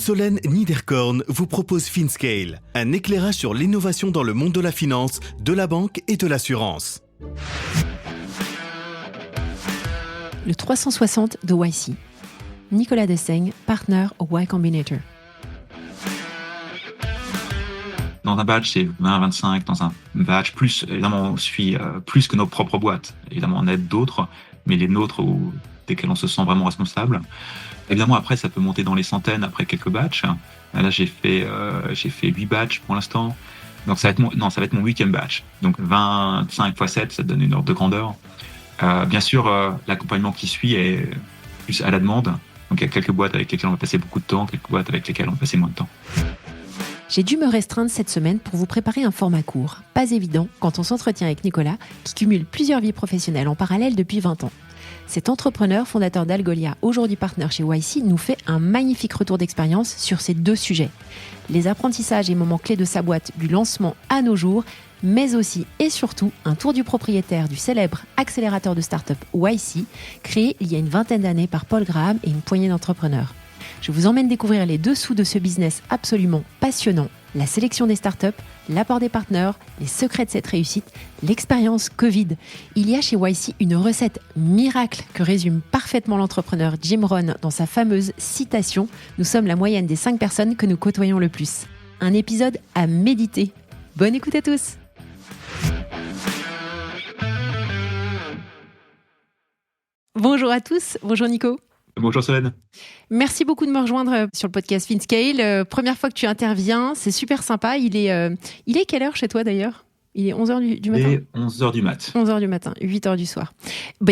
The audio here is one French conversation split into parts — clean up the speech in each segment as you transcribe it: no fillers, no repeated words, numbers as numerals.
Solène Niederkorn vous propose FinScale, un éclairage sur l'innovation dans le monde de la finance, de la banque et de l'assurance. Le 360 de YC. Nicolas Dessaigne, partner au Y Combinator. Dans un batch, c'est 20-25. Dans un batch, plus, évidemment, on suit plus que nos propres boîtes. Évidemment, on aide d'autres, mais les nôtres, desquels on se sent vraiment responsable. Évidemment, après, ça peut monter dans les centaines après quelques batchs. Là, j'ai fait 8 batchs pour l'instant. Donc, ça va être mon 8e batch. Donc, 25 x 7, ça donne une ordre de grandeur. Bien sûr, l'accompagnement qui suit est plus à la demande. Donc, il y a quelques boîtes avec lesquelles on va passer beaucoup de temps, quelques boîtes avec lesquelles on va passer moins de temps. J'ai dû me restreindre cette semaine pour vous préparer un format court. Pas évident quand on s'entretient avec Nicolas, qui cumule plusieurs vies professionnelles en parallèle depuis 20 ans. Cet entrepreneur, fondateur d'Algolia, aujourd'hui partenaire chez YC, nous fait un magnifique retour d'expérience sur ces deux sujets. Les apprentissages et moments clés de sa boîte du lancement à nos jours, mais aussi et surtout un tour du propriétaire du célèbre accélérateur de start-up YC, créé il y a une vingtaine d'années par Paul Graham et une poignée d'entrepreneurs. Je vous emmène découvrir les dessous de ce business absolument passionnant, la sélection des startups, l'apport des partenaires, les secrets de cette réussite, l'expérience Covid. Il y a chez YC une recette miracle que résume parfaitement l'entrepreneur Jim Rohn dans sa fameuse citation « Nous sommes la moyenne des 5 personnes que nous côtoyons le plus ». Un épisode à méditer. Bonne écoute à tous. Bonjour à tous, bonjour Nico. Bonjour Solène. Merci beaucoup de me rejoindre sur le podcast FinScale. Première fois que tu interviens, c'est super sympa. Il est quelle heure chez toi d'ailleurs ? Il est 11h du matin ? Il est 11h du mat. 11h du matin, 8h du soir.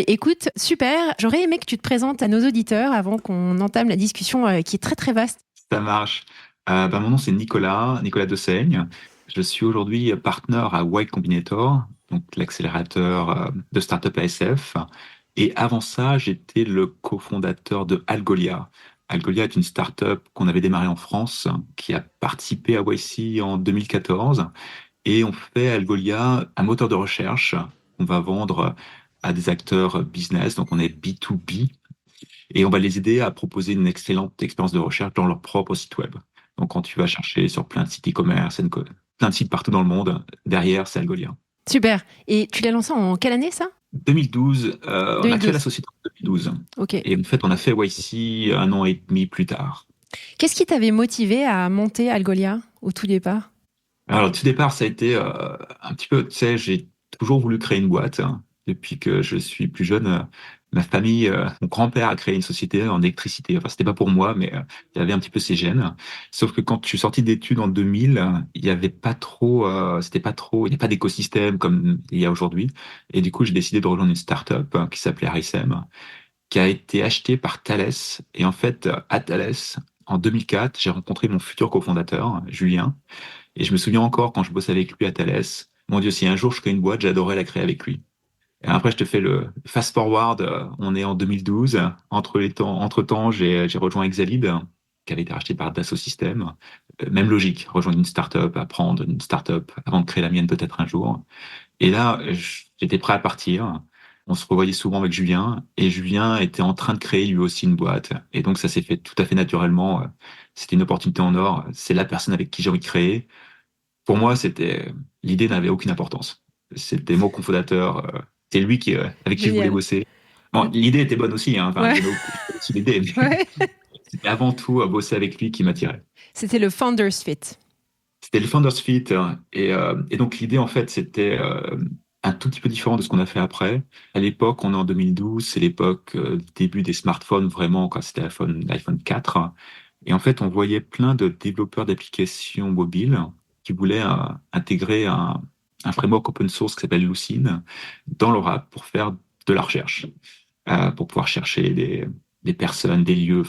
Écoute, super. J'aurais aimé que tu te présentes à nos auditeurs avant qu'on entame la discussion qui est très très vaste. Ça marche. Mon nom c'est Nicolas Dessaigne. Je suis aujourd'hui partenaire à Y Combinator, donc l'accélérateur de start-up ASF. Et avant ça, j'étais le cofondateur de Algolia. Algolia est une start-up qu'on avait démarrée en France, qui a participé à YC en 2014. Et on fait Algolia un moteur de recherche qu'on va vendre à des acteurs business. Donc on est B2B. Et on va les aider à proposer une excellente expérience de recherche dans leur propre site web. Donc quand tu vas chercher sur plein de sites e-commerce, plein de sites partout dans le monde, derrière, c'est Algolia. Super. Et tu l'as lancé en quelle année, ça ? 2012. On a créé la société en 2012. Okay. Et en fait, on a fait YC 1 an et demi plus tard. Qu'est-ce qui t'avait motivé à monter Algolia au tout départ ? Alors, au tout départ, ça a été un petit peu, tu sais, j'ai toujours voulu créer une boîte. Depuis que je suis plus jeune, ma famille, mon grand-père a créé une société en électricité. Enfin, c'était pas pour moi, mais il y avait un petit peu ces gènes. Sauf que quand je suis sorti d'études en 2000, il y avait pas trop, il n'y a pas d'écosystème comme il y a aujourd'hui. Et du coup, j'ai décidé de rejoindre une start-up qui s'appelait Arisem, qui a été achetée par Thales. Et en fait, à Thales, en 2004, j'ai rencontré mon futur cofondateur, Julien. Et je me souviens encore quand je bossais avec lui à Thales. Mon Dieu, si un jour je crée une boîte, j'adorais la créer avec lui. Et après, je te fais le fast-forward. On est en 2012. Entre-temps, j'ai rejoint Exalid, qui avait été racheté par Dassault Systèmes. Même logique, rejoindre une start-up, apprendre une start-up avant de créer la mienne peut-être un jour. Et là, j'étais prêt à partir. On se revoyait souvent avec Julien. Et Julien était en train de créer lui aussi une boîte. Et donc, ça s'est fait tout à fait naturellement. C'était une opportunité en or. C'est la personne avec qui j'ai envie de créer. Pour moi, l'idée n'avait aucune importance. C'était mon cofondateur. C'est lui avec qui je voulais bosser. Bon, l'idée était bonne aussi, Ouais. J'avais aussi l'idée, mais c'était avant tout bosser avec lui qui m'attirait. C'était le Founders Fit. C'était le Founders Fit, et donc l'idée en fait c'était un tout petit peu différent de ce qu'on a fait après. À l'époque, on est en 2012, c'est l'époque début des smartphones vraiment, quand c'était l'iPhone 4, et en fait on voyait plein de développeurs d'applications mobiles qui voulaient intégrer un framework open source qui s'appelle Lucene dans leur app pour faire de la recherche, pour pouvoir chercher des personnes, des lieux,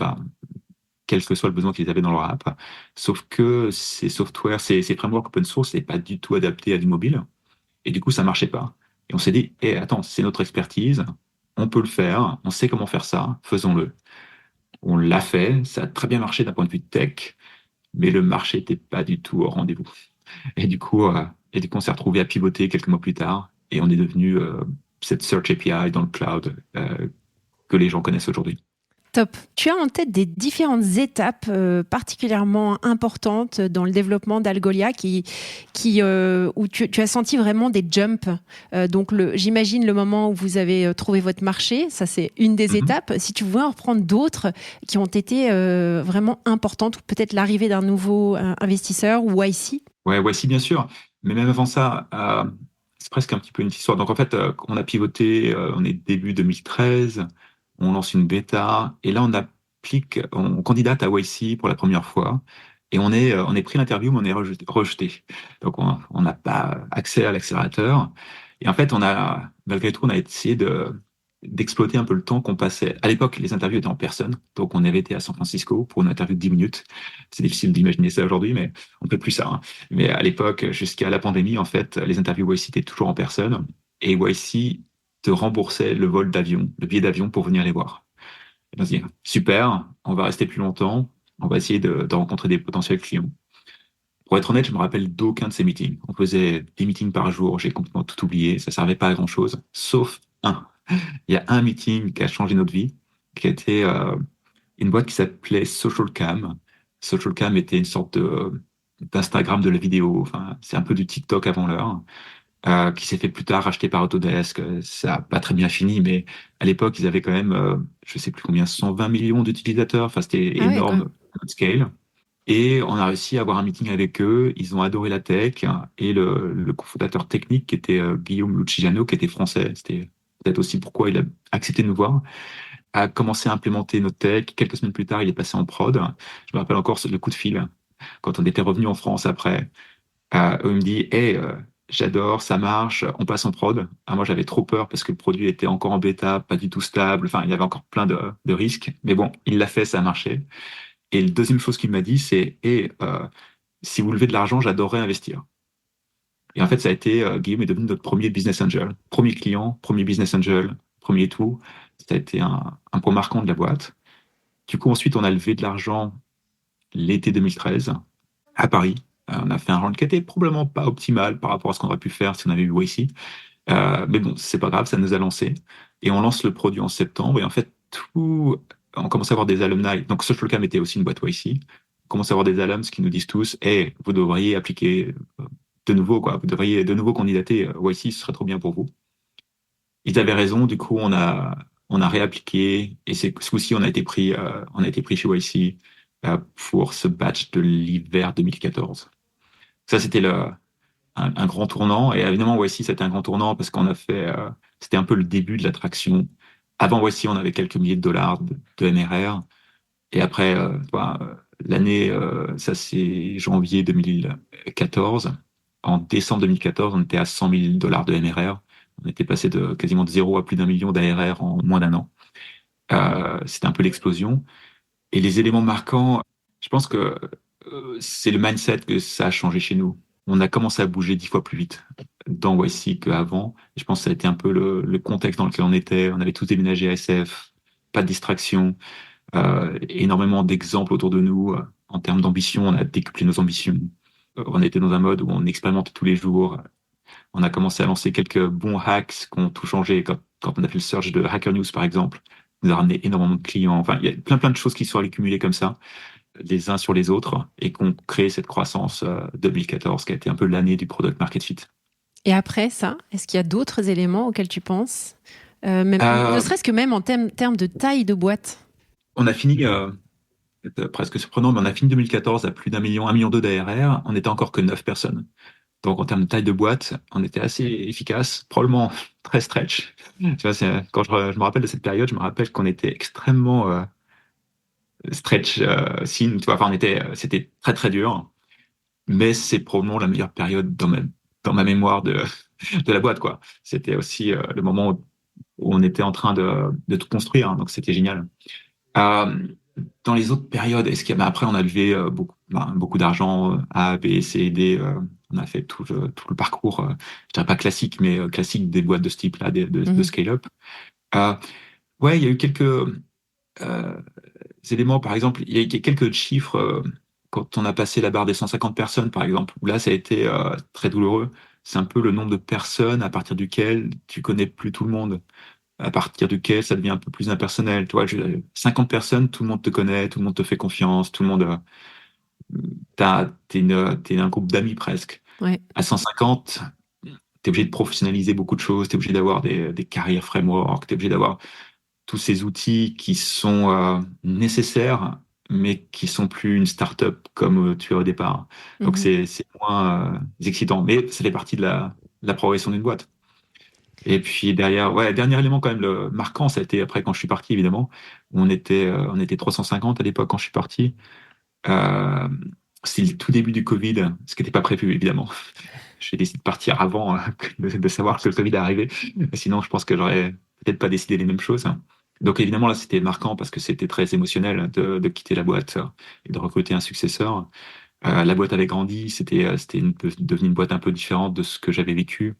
quel que soit le besoin qu'ils avaient dans leur app. Sauf que ces softwares, ces frameworks open source, n'est pas du tout adapté à du mobile. Et du coup, ça marchait pas. Et on s'est dit, attends, c'est notre expertise, on peut le faire, on sait comment faire ça, faisons-le. On l'a fait, ça a très bien marché d'un point de vue tech, mais le marché n'était pas du tout au rendez-vous. Et du coup, on s'est retrouvé à pivoter quelques mois plus tard, et on est devenu cette Search API dans le cloud que les gens connaissent aujourd'hui. Top. Tu as en tête des différentes étapes particulièrement importantes dans le développement d'Algolia où tu as senti vraiment des jumps. Donc, j'imagine le moment où vous avez trouvé votre marché, ça c'est une des Mhm. étapes. Si tu pouvais en reprendre d'autres qui ont été vraiment importantes, ou peut-être l'arrivée d'un nouveau investisseur ou YC. Ouais, voici bien sûr. Mais même avant ça, c'est presque un petit peu une histoire. Donc en fait, on a pivoté, on est début 2013, on lance une bêta, et là on candidate à YC pour la première fois, et on est pris l'interview, mais on est rejeté. Donc on n'a pas accès à l'accélérateur. Et en fait, malgré tout, on a essayé d'exploiter un peu le temps qu'on passait. À l'époque, les interviews étaient en personne, donc on avait été à San Francisco pour une interview de 10 minutes. C'est difficile d'imaginer ça aujourd'hui, mais on ne fait plus ça, hein. Mais à l'époque, jusqu'à la pandémie, en fait, les interviews YC étaient toujours en personne, et YC te remboursait le vol d'avion, le billet d'avion pour venir les voir. Et on se dit, super, on va rester plus longtemps, on va essayer de rencontrer des potentiels clients. Pour être honnête, je me rappelle d'aucun de ces meetings. On faisait des meetings par jour, j'ai complètement tout oublié, ça servait pas à grand chose, sauf un. Il y a un meeting qui a changé notre vie, qui était une boîte qui s'appelait SocialCam. SocialCam était une sorte d'Instagram de la vidéo. Enfin, c'est un peu du TikTok avant l'heure, qui s'est fait plus tard racheter par Autodesk. Ça a pas très bien fini, mais à l'époque, ils avaient quand même, je sais plus combien, 120 millions d'utilisateurs. Enfin, c'était Ah ouais, quoi. énorme, notre scale. Et on a réussi à avoir un meeting avec eux. Ils ont adoré la tech, et le cofondateur technique, qui était Guillaume Luciano, qui était français. C'était peut-être aussi pourquoi il a accepté de nous voir, a commencé à implémenter notre tech. Quelques semaines plus tard, il est passé en prod. Je me rappelle encore le coup de fil quand on était revenu en France après. Où il me dit, hey, j'adore, ça marche, on passe en prod. Ah, moi, j'avais trop peur parce que le produit était encore en bêta, pas du tout stable. Enfin, il y avait encore plein de risques. Mais bon, il l'a fait, ça a marché. Et la deuxième chose qu'il m'a dit, c'est, hey, si vous levez de l'argent, j'adorerais investir. Et en fait, ça a été, Guillaume est devenu notre premier business angel, premier client, premier business angel, premier tout. Ça a été un point marquant de la boîte. Du coup, ensuite, on a levé de l'argent l'été 2013 à Paris. On a fait un round qui était probablement pas optimal par rapport à ce qu'on aurait pu faire si on avait eu YC. Mais bon, c'est pas grave, ça nous a lancé. Et on lance le produit en septembre. Et en fait, on commence à avoir des alumni. Donc, SocialCam était aussi une boîte YC. On commence à avoir des alums qui nous disent tous, hey, vous devriez appliquer de nouveau, quoi. Vous devriez de nouveau candidater YC, ce serait trop bien pour vous. Ils avaient raison. Du coup, on a réappliqué. Et ce coup-ci, on a été pris chez YC pour ce batch de l'hiver 2014. Ça, c'était un grand tournant. Et évidemment, YC, c'était un grand tournant parce c'était un peu le début de l'attraction. Avant YC, on avait quelques milliers de dollars de MRR. Et après, l'année, ça c'est janvier 2014. En décembre 2014, on était à 100 000 dollars de MRR. On était passé de quasiment de 0 à plus d'un million d'ARR en moins d'un an. C'était un peu l'explosion. Et les éléments marquants, je pense que c'est le mindset que ça a changé chez nous. On a commencé à bouger 10 fois plus vite dans YC qu'avant. Je pense que ça a été un peu le contexte dans lequel on était. On avait tous déménagé à SF, pas de distraction, énormément d'exemples autour de nous. En termes d'ambition, on a décuplé nos ambitions. On était dans un mode où on expérimente tous les jours. On a commencé à lancer quelques bons hacks qui ont tout changé. Quand on a fait le search de Hacker News, par exemple, on nous a ramené énormément de clients. Enfin, il y a plein de choses qui sont accumulées comme ça, les uns sur les autres, et qui ont créé cette croissance 2014, qui a été un peu l'année du product market fit. Et après ça, est-ce qu'il y a d'autres éléments auxquels tu penses ne Euh, serait-ce que même en termes de taille de boîte. on a fini, c'est presque surprenant, mais on a fini 2014 à plus d'un million, 1,2 million d'ARR. On n'était encore que 9 personnes. Donc, en termes de taille de boîte, on était assez efficace, probablement très stretch. Tu vois, quand je me rappelle de cette période, je me rappelle qu'on était extrêmement stretch scene. Tu vois, enfin, c'était très très dur, mais c'est probablement la meilleure période dans ma mémoire de la boîte, quoi. C'était aussi le moment où on était en train de tout construire, hein, donc c'était génial. Euh, dans les autres périodes, après, on a levé beaucoup d'argent, A, B, C, D. On a fait tout le parcours, je dirais pas classique, mais classique des boîtes de ce type-là, de Mhm. scale-up. Euh, ouais, il y a eu quelques éléments, par exemple, il y a quelques chiffres quand on a passé la barre des 150 personnes, par exemple, où là, ça a été très douloureux. C'est un peu le nombre de personnes à partir duquel tu connais plus tout le monde. à partir duquel ça devient un peu plus impersonnel. Tu vois, 50 personnes, tout le monde te connaît, tout le monde te fait confiance, tout le monde, t'es un groupe d'amis presque. Ouais. À 150, t'es obligé de professionnaliser beaucoup de choses, t'es obligé d'avoir des carrières framework, t'es obligé d'avoir tous ces outils qui sont nécessaires, mais qui sont plus une start-up comme tu as au départ. Donc Mhm. c'est moins excitant, mais ça fait partie de la progression d'une boîte. Et puis derrière, ouais, dernier élément quand même le marquant, ça a été après quand je suis parti évidemment. On était 350 à l'époque quand je suis parti. Euh, c'est le tout début du Covid, ce qui n'était pas prévu évidemment. J'ai décidé de partir avant de savoir que le Covid est arrivé. Sinon, je pense que j'aurais peut-être pas décidé les mêmes choses. Donc évidemment là, c'était marquant parce que c'était très émotionnel de quitter la boîte et de recruter un successeur. La boîte avait grandi, c'était devenu une boîte un peu différente de ce que j'avais vécu.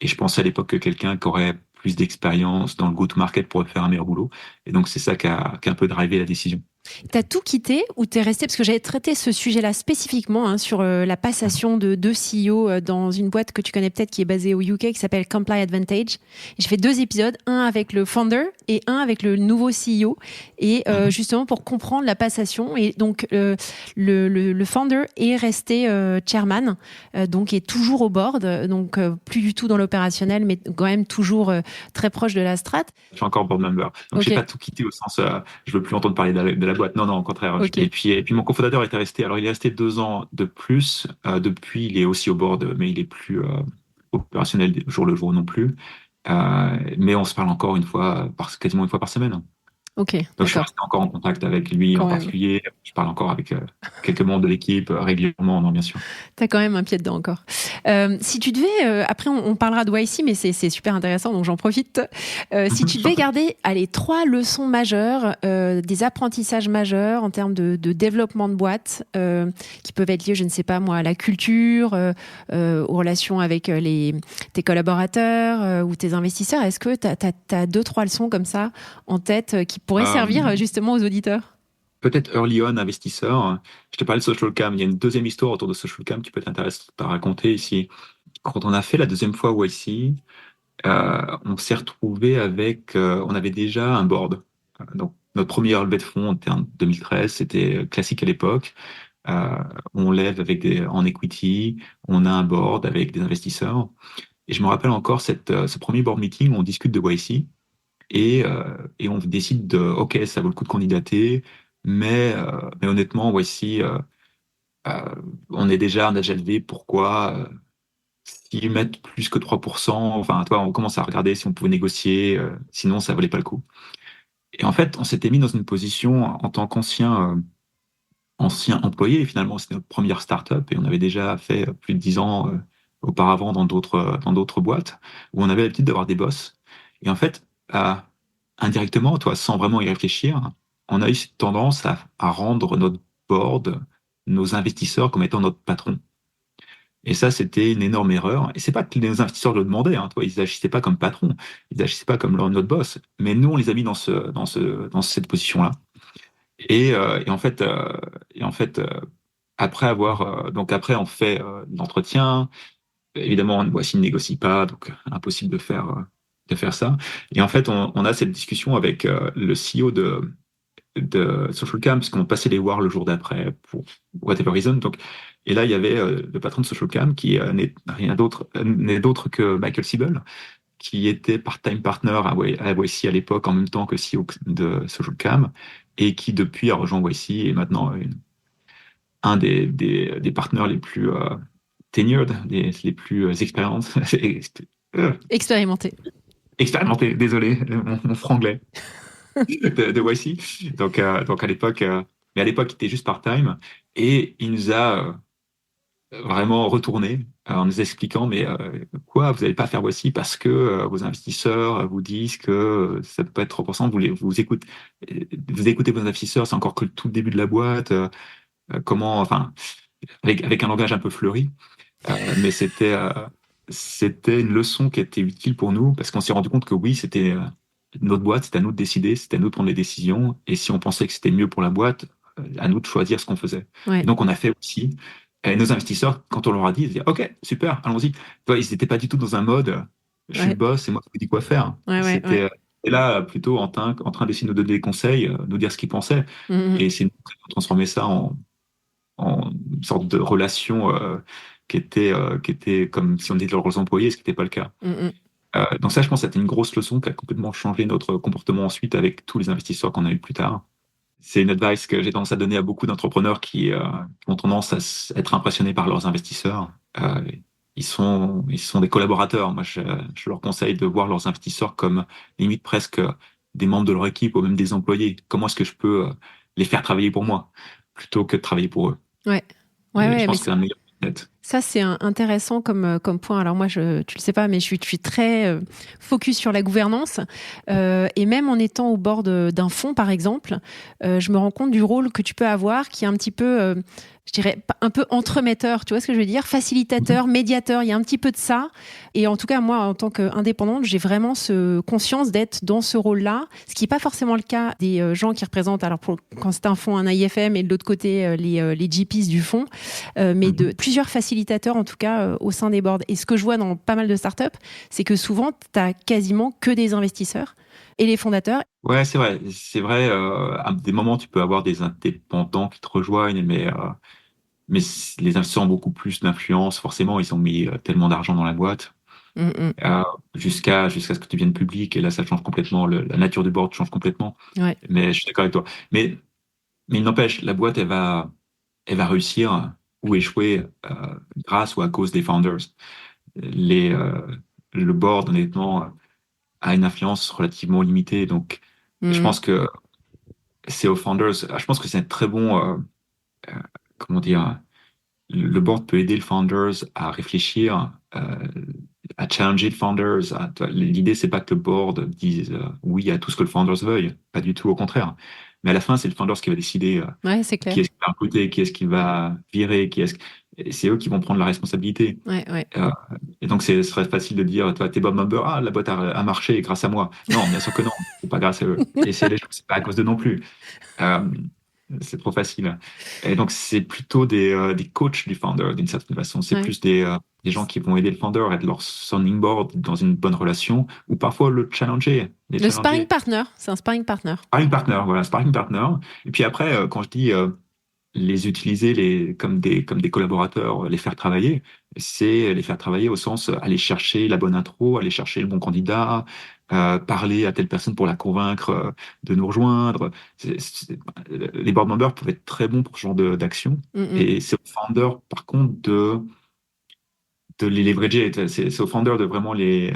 Et je pensais à l'époque que quelqu'un qui aurait plus d'expérience dans le go-to-market pourrait faire un meilleur boulot. Et donc, c'est ça qui a un peu drivé la décision. T'as tout quitté ou t'es resté? Parce que j'avais traité ce sujet-là spécifiquement sur la passation de deux CEO dans une boîte que tu connais peut-être qui est basée au UK qui s'appelle Comply Advantage. Et j'ai fait 2 épisodes, un avec le founder et un avec le nouveau CEO. Et justement pour comprendre la passation. Et donc le founder est resté chairman, donc est toujours au board, donc plus du tout dans l'opérationnel, mais quand même toujours très proche de la strat. Je suis encore board member. Donc, Ok. j'ai pas tout quitté au sens, je veux plus entendre parler de la boîte. Non, non, au contraire. Ok. Et puis, mon cofondateur était resté. Alors, il est resté 2 ans de plus. Depuis, il est aussi au board, mais il est plus opérationnel jour le jour non plus. Mais on se parle encore quasiment une fois par semaine. Ok, Donc, je suis d'accord. resté encore en contact avec lui en Quand même. particulier. Je parle encore avec quelques membres de l'équipe régulièrement, non, bien sûr. T'as quand même un pied dedans encore. Si tu devais, après on parlera de YC, mais c'est super intéressant, donc j'en profite. Si tu devais garder, allez, 3 leçons majeures, des apprentissages majeurs en termes de développement de boîte, qui peuvent être liés, je ne sais pas moi, à la culture, aux relations avec tes collaborateurs ou tes investisseurs, est-ce que t'as 2-3 leçons comme ça en tête qui pourraient servir Euh, justement aux auditeurs? Peut-être early on, investisseur. Je te parlais de Social Cam. Il y a une deuxième histoire autour de Social Cam qui peut t'intéresser à raconter ici. Quand on a fait la deuxième fois YC, on s'est retrouvé avec, on avait déjà un board. Donc, notre premier levée de fonds était en 2013, c'était classique à l'époque. Euh, on lève en equity, on a un board avec des investisseurs. Et je me rappelle encore ce premier board meeting où on discute de YC. Et on décide OK, ça vaut le coup de candidater, mais honnêtement, voici, euh, on a déjà levé, pourquoi s'ils mettent plus que 3%, enfin, toi, on commence à regarder si on pouvait négocier, sinon ça valait pas le coup. Et en fait, on s'était mis dans une position en tant qu'ancien employé, finalement, c'était notre première start-up, et on avait déjà fait plus de 10 ans auparavant dans d'autres boîtes, où on avait l'habitude d'avoir des boss. Et en fait, indirectement, toi, sans vraiment y réfléchir, on a eu cette tendance à rendre notre board, nos investisseurs comme étant notre patron. Et ça, c'était une énorme erreur. Et c'est pas que les investisseurs le demandaient, hein, toi, ils agissaient pas comme patron, ils agissaient pas comme notre boss. Mais nous, on les a mis dans cette position-là. Et en fait, après on fait l'entretien. Évidemment, voici ne négocie pas, donc impossible de faire ça. Et en fait, on a cette discussion avec le CEO de SocialCam, parce qu'on passait les voir le jour d'après pour whatever reason. Donc, et là, il y avait le patron de SocialCam qui n'est d'autre que Michael Siebel, qui était part-time partner à YC à l'époque, en même temps que CEO de SocialCam, et qui depuis a rejoint YC et est maintenant un des partenaires les plus tenured, les plus Expérimenter. expérimentés, désolé, mon franglais, de YC. Donc mais à l'époque, il était juste part-time, et il nous a vraiment retourné en nous expliquant, mais quoi, vous n'allez pas faire YC parce que vos investisseurs vous disent que ça peut être 3%, vous écoutez vos investisseurs, c'est encore que le tout début de la boîte, enfin, avec un langage un peu fleuri. Mais c'était une leçon qui était utile pour nous parce qu'on s'est rendu compte que oui, c'était notre boîte, c'était à nous de décider, c'était à nous de prendre les décisions. Et si on pensait que c'était mieux pour la boîte, à nous de choisir ce qu'on faisait. Et Ouais, donc, on a fait aussi. Et nos investisseurs, quand on leur a dit, ils disaient OK, super, allons-y. Toi, ils n'étaient pas du tout dans un mode je suis le ouais, boss, c'est moi qui vous dis quoi faire. ouais, ouais, C'était ouais. Et là, plutôt en train d'essayer de nous donner des conseils, nous dire ce qu'ils pensaient, Mhm. et essayer de transformer ça en une sorte de relation qui était comme si on était leurs employés, ce qui n'était pas le cas. Mhm. Donc ça, je pense que c'était une grosse leçon qui a complètement changé notre comportement ensuite avec tous les investisseurs qu'on a eu plus tard. C'est une advice que j'ai tendance à donner à beaucoup d'entrepreneurs qui ont tendance à être impressionnés par leurs investisseurs. Ils sont des collaborateurs. Moi, je leur conseille de voir leurs investisseurs comme limite presque des membres de leur équipe ou même des employés. Comment est-ce que je peux les faire travailler pour moi plutôt que de travailler pour eux? Ouais. Ouais, Et je ouais, mais pense que c'est un meilleur net. ça, c'est intéressant comme point. Alors moi, tu le sais pas, mais je suis très focus sur la gouvernance. Et même en étant au bord d'un fonds, par exemple, je me rends compte du rôle que tu peux avoir, qui est un petit peu, je dirais, un peu entremetteur, tu vois ce que je veux dire? Facilitateur, médiateur, il y a un petit peu de ça. Et en tout cas, moi, en tant qu'indépendante, j'ai vraiment conscience d'être dans ce rôle-là, ce qui n'est pas forcément le cas des gens qui représentent, alors quand c'est un fonds, un IFM, et de l'autre côté, les GPs du fonds, mais de plusieurs facilitateurs, en tout cas, au sein des boards. Et ce que je vois dans pas mal de startups, c'est que souvent, tu as quasiment que des investisseurs et les fondateurs. Ouais, c'est vrai. C'est vrai. À des moments, tu peux avoir des indépendants qui te rejoignent, mais les investisseurs ont beaucoup plus d'influence. Forcément, ils ont mis tellement d'argent dans la boîte Mm, mm. jusqu'à ce que tu deviennes public. Et là, ça change complètement. La nature du board change complètement. Ouais. Mais je suis d'accord avec toi. Mais il n'empêche, la boîte, elle va réussir ou échouer grâce ou à cause des founders. Les, euh, le board, honnêtement, a une influence relativement limitée. Donc, je Mm, pense que c'est aux founders. Je pense que c'est un très bon, euh, comment dire, le board peut aider le founders à réfléchir, à challenger le founders. L'idée, c'est pas que le board dise oui à tout ce que le founders veuille, pas du tout, au contraire. Mais à la fin, c'est le founders qui va décider ouais, c'est qui clair. est-ce qui va recruter, qui est-ce qui va virer, et c'est eux qui vont prendre la responsabilité. Ouais, ouais. Euh, et donc, ce serait facile de dire, toi, t'es board member, ah, la boîte a marché grâce à moi. Non, bien sûr que non, c'est pas grâce à eux. Et c'est c'est pas à cause d'eux non plus. Euh, c'est trop facile. Et donc, c'est plutôt des coachs du founder, d'une certaine façon. C'est Ouais. plus des gens qui vont aider le founder à être leur sounding board dans une bonne relation, ou parfois le challenger, les Le sparring challenger. partner, c'est un sparring partner. Sparring partner, voilà, sparring partner. Et puis après, quand je dis les utiliser comme des collaborateurs, les faire travailler, c'est les faire travailler au sens aller chercher la bonne intro, aller chercher le bon candidat, parler à telle personne pour la convaincre de nous rejoindre. Les board members peuvent être très bons pour ce genre d'action. Mm, mm. Et c'est au founder, par contre, de les leverager. C'est au founder de vraiment les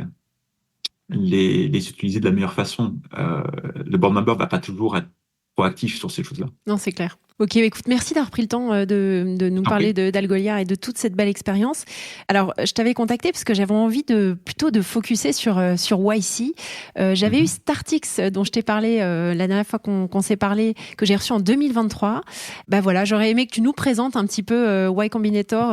utiliser de la meilleure façon. Le board member va pas toujours être proactif sur ces choses-là. Non, c'est clair. Ok, écoute, merci d'avoir pris le temps de nous En parler fait, d'Algolia et de toute cette belle expérience. Alors, je t'avais contacté parce que j'avais envie plutôt de focuser sur YC. J'avais eu mhm. Startix dont je t'ai parlé la dernière fois qu'on s'est parlé, que j'ai reçu en 2023. Bah voilà, j'aurais aimé que tu nous présentes un petit peu Y Combinator,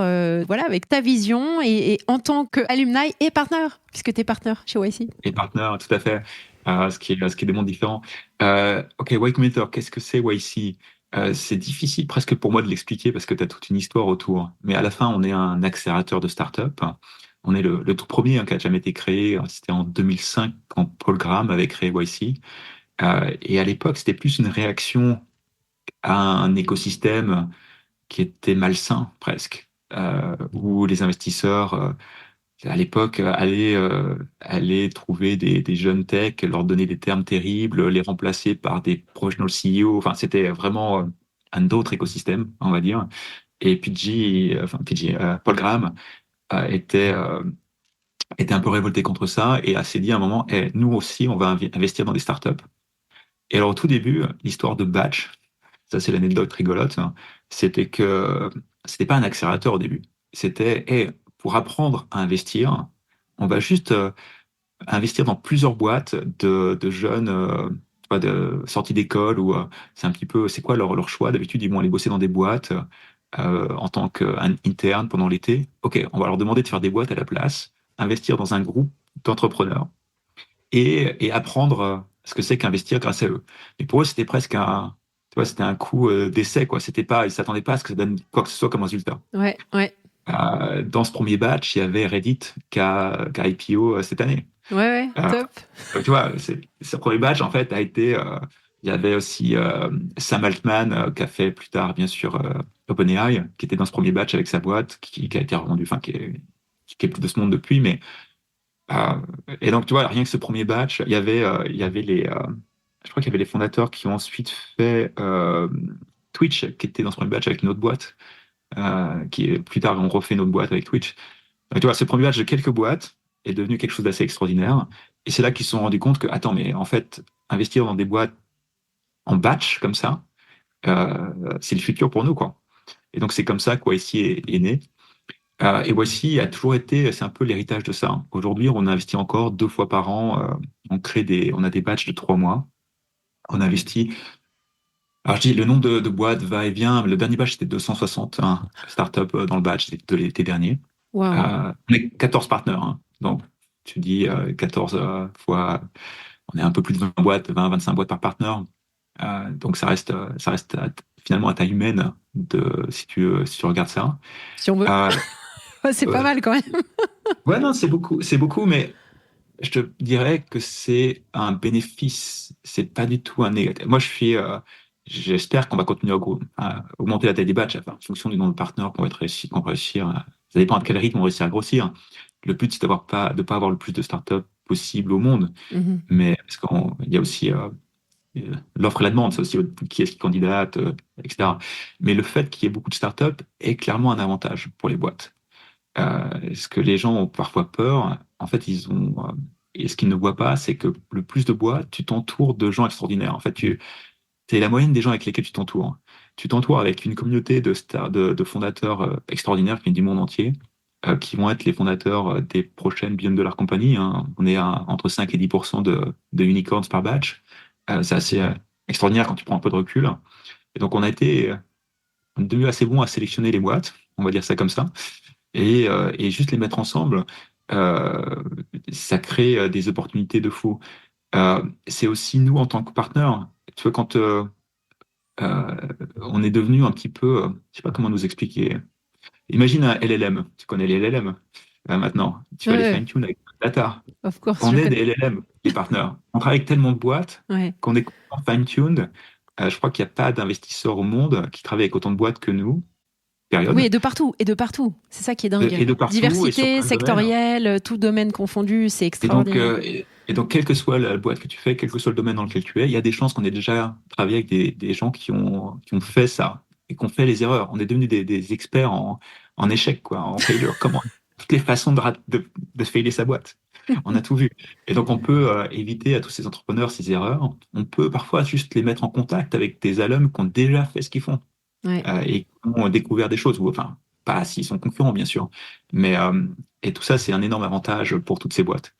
voilà, avec ta vision et en tant qu'alumni et partenaire, puisque tu es partenaire chez YC. Et partenaires, tout à fait. Ce qui est des mondes différents. Ok, Y Combinator, qu'est-ce que c'est YC? C'est difficile presque pour moi de l'expliquer parce que tu as toute une histoire autour. Mais à la fin, on est un accélérateur de start-up. On est le tout premier qui a jamais été créé. C'était en 2005 quand Paul Graham avait créé YC. Et à l'époque, c'était plus une réaction à un écosystème qui était malsain presque, où les investisseurs à l'époque, aller trouver des jeunes techs, leur donner des termes terribles, les remplacer par des professional CEO. Enfin, c'était vraiment un autre écosystème, on va dire. Et Paul Graham était était un peu révolté contre ça et a s'est dit à un moment, eh, nous aussi, on va investir dans des startups. Et alors, au tout début, l'histoire de Batch, ça c'est l'anecdote rigolote, hein, c'était que c'était pas un accélérateur au début. C'était, eh, pour apprendre à investir, on va juste investir dans plusieurs boîtes de jeunes tu vois, sortis d'école ou c'est un petit peu, c'est quoi leur choix? D'habitude, ils vont aller bosser dans des boîtes en tant qu'interne pendant l'été. Ok, on va leur demander de faire des boîtes à la place, investir dans un groupe d'entrepreneurs et apprendre ce que c'est qu'investir grâce à eux. Mais pour eux, c'était presque tu vois, c'était un coup d'essai, quoi. C'était pas, ils s'attendaient pas à ce que ça donne quoi que ce soit comme résultat. Ouais, ouais. Dans ce premier batch, il y avait Reddit qui a IPO cette année. Ouais, Euh, top. donc, tu vois, ce premier batch, en fait, a été. Il y avait aussi Sam Altman, qui a fait plus tard, bien sûr, OpenAI, qui était dans ce premier batch avec sa boîte, qui a été revendue, enfin, qui est plus de ce monde depuis. Mais, euh, et donc, tu vois, rien que ce premier batch, il y avait je crois qu'il y avait les fondateurs qui ont ensuite fait Twitch, qui était dans ce premier batch avec une autre boîte, plus tard ont refait une autre boîte avec Twitch. Donc, tu vois, ce premier batch de quelques boîtes est devenu quelque chose d'assez extraordinaire. Et c'est là qu'ils se sont rendus compte que, attends, mais en fait, investir dans des boîtes en batch comme ça, c'est le futur pour nous, quoi. Et donc, c'est comme ça qu'YC est né. Et YC a toujours été, c'est un peu l'héritage de ça, hein. Aujourd'hui, on investit encore 2 fois par an. On a des batchs de 3 mois. On investit. Alors, je dis, le nombre de boîtes va et vient. Le dernier batch, c'était 261 startups dans le batch de l'été dernier. Waouh. On est 14 partenaires, hein. Donc, tu dis 14 fois, on est un peu plus de 20 boîtes, 20-25 boîtes par partenaire. Donc, ça reste finalement à taille humaine si tu regardes ça. Si on veut. Euh, C'est pas euh, mal quand même. ouais, non, c'est beaucoup, mais je te dirais que c'est un bénéfice. C'est pas du tout un négatif. Moi, j'espère qu'on va continuer à augmenter la taille des batchs en fonction du nombre de partenaires qu'on va réussir. Ça dépend à quel rythme on va réussir à grossir. Le but, c'est de pas avoir le plus de startups possible au monde. Mhm. Mais parce qu'il y a aussi l'offre et la demande, c'est aussi qui est-ce qui candidate, etc. Mais le fait qu'il y ait beaucoup de startups est clairement un avantage pour les boîtes. Ce que les gens ont parfois peur, en fait, et ce qu'ils ne voient pas, c'est que le plus de boîtes, tu t'entoures de gens extraordinaires. En fait, c'est la moyenne des gens avec lesquels tu t'entoures. Tu t'entoures avec une communauté de fondateurs extraordinaires qui viennent du monde entier, qui vont être les fondateurs des prochaines billion-dollar compagnies, hein. On est entre 5 et 10% de unicorns par batch. C'est assez extraordinaire quand tu prends un peu de recul. Et donc, on est devenu assez bon à sélectionner les boîtes, on va dire ça comme ça, et juste les mettre ensemble, euh, ça crée des opportunités de fou. C'est aussi nous en tant que partenaires. Tu vois, quand euh, on est devenu un petit peu, je sais pas comment nous expliquer. Imagine un LLM. Tu connais les LLM maintenant. Tu vas les Ouais, fine-tune avec la data. of course, On je est connais. des LLM, les partenaires. On travaille avec tellement de boîtes Ouais. qu'on est fine-tuned. Je crois qu'il n'y a pas d'investisseur au monde qui travaille avec autant de boîtes que nous, Oui, période, et de partout, et de partout. C'est ça qui est dingue. et de partout et sur Diversité plein de domaines. sectorielle, tout domaine confondu, c'est Et donc, extraordinaire. quelle que soit la boîte que tu fais, quel que soit le domaine dans lequel tu es, il y a des chances qu'on ait déjà travaillé avec des gens qui ont fait ça et qui ont fait les erreurs. On est devenus des experts en échec, quoi, en failure. Comment, toutes les façons de failer sa boîte. On a tout vu. Et donc, on peut éviter à tous ces entrepreneurs ces erreurs. On peut parfois juste les mettre en contact avec des alums qui ont déjà fait ce qu'ils font Ouais. et qui ont découvert des choses. Ou, enfin, pas s'ils sont concurrents, bien sûr. Mais, et tout ça, c'est un énorme avantage pour toutes ces boîtes.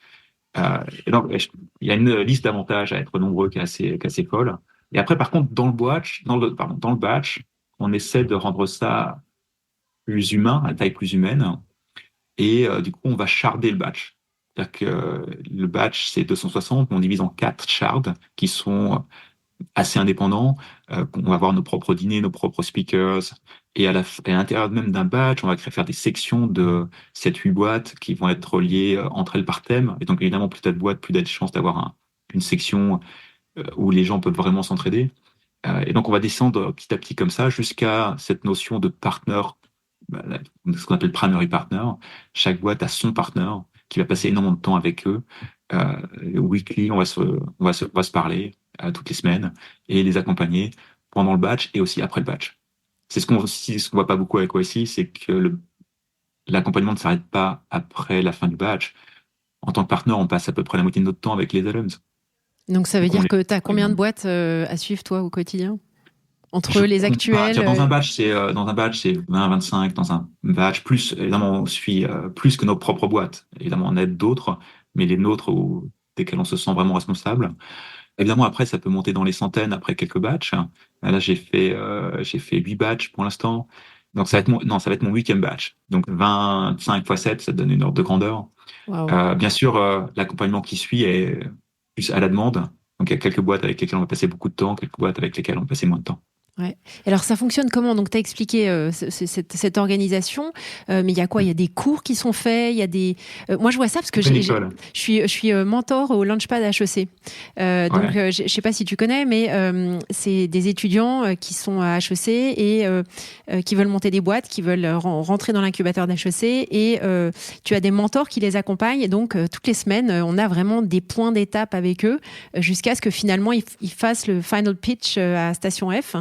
Et donc, il y a une liste d'avantages à être nombreux qui est assez folle. Et après, par contre, dans le batch, on essaie de rendre ça plus humain, à taille plus humaine. Et du coup, on va sharder le batch. C'est-à-dire que le batch, c'est 260, on divise en 4 shards qui sont assez indépendants. On va avoir nos propres dîners, nos propres speakers. Et à l'intérieur même d'un batch, on va faire des sections de 7-8 boîtes qui vont être reliées entre elles par thème. Et donc, évidemment, plus t'as de boîtes, plus t'as de chances d'avoir une section où les gens peuvent vraiment s'entraider. Et donc, on va descendre petit à petit comme ça jusqu'à cette notion de partner, bah, ce qu'on appelle primary partner. Chaque boîte a son partenaire qui va passer énormément de temps avec eux. Weekly, on va se parler toutes les semaines et les accompagner pendant le batch et aussi après le batch. C'est ce qu'on voit pas beaucoup avec OSI, c'est que l'accompagnement ne s'arrête pas après la fin du batch. En tant que partenaire, on passe à peu près la moitié de notre temps avec les alums. Donc ça veut Donc, on dire les que tu as combien de accompagne. boîtes à suivre toi au quotidien? Entre Je les compte pas. actuels. Dans un batch, c'est 20, 25 dans un batch. Plus, évidemment, on suit plus que nos propres boîtes. Évidemment, on aide d'autres, mais les nôtres, desquels on se sent vraiment responsable. Évidemment, après, ça peut monter dans les centaines après quelques batchs. Là, j'ai fait 8 batchs pour l'instant. Donc, ça va être mon huitième batch. Donc, 25 fois 7, ça te donne une ordre de grandeur. Waouh. Bien sûr, l'accompagnement qui suit est plus à la demande. Donc, il y a quelques boîtes avec lesquelles on va passer beaucoup de temps, quelques boîtes avec lesquelles on va passer moins de temps. Ouais. Alors ça fonctionne comment? Donc tu as expliqué cette organisation, mais il y a quoi? Il y a des cours qui sont faits, il y a des... moi je vois ça parce que Une école. je suis mentor au Launchpad HEC. Donc Ouais. je sais pas si tu connais, mais c'est des étudiants qui sont à HEC et qui veulent monter des boîtes, qui veulent rentrer dans l'incubateur d'HEC et tu as des mentors qui les accompagnent et donc toutes les semaines on a vraiment des points d'étape avec eux jusqu'à ce que finalement ils fassent le final pitch à Station F.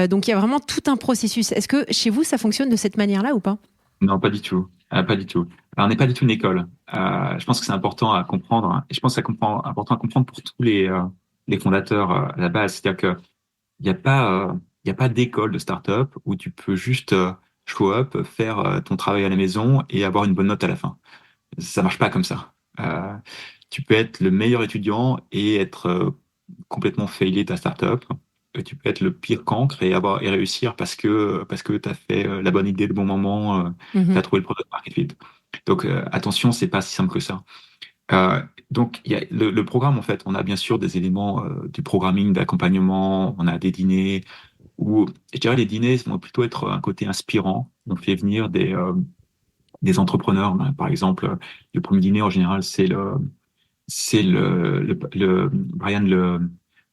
Donc il y a vraiment tout un processus. Est-ce que chez vous ça fonctionne de cette manière-là ou pas? Non, pas du tout. Pas du tout. Alors, on n'est pas du tout une école. Je pense que c'est important à comprendre, hein, et je pense que c'est important à comprendre pour tous les fondateurs à la base. C'est-à-dire que il n'y a pas, il y a pas d'école de start-up où tu peux juste show up, faire ton travail à la maison et avoir une bonne note à la fin. Ça marche pas comme ça. Tu peux être le meilleur étudiant et être complètement failé ta startup. Tu peux être le pire cancre et réussir parce que tu as fait la bonne idée le bon moment, tu Mhm. as trouvé le product market fit. Donc attention, c'est pas si simple que ça. Donc il y a le programme en fait, on a bien sûr des éléments du programming, d'accompagnement, on a des dîners où je dirais les dîners vont plutôt être un côté inspirant. On fait venir des entrepreneurs. Par exemple, le premier dîner en général c'est le Brian, le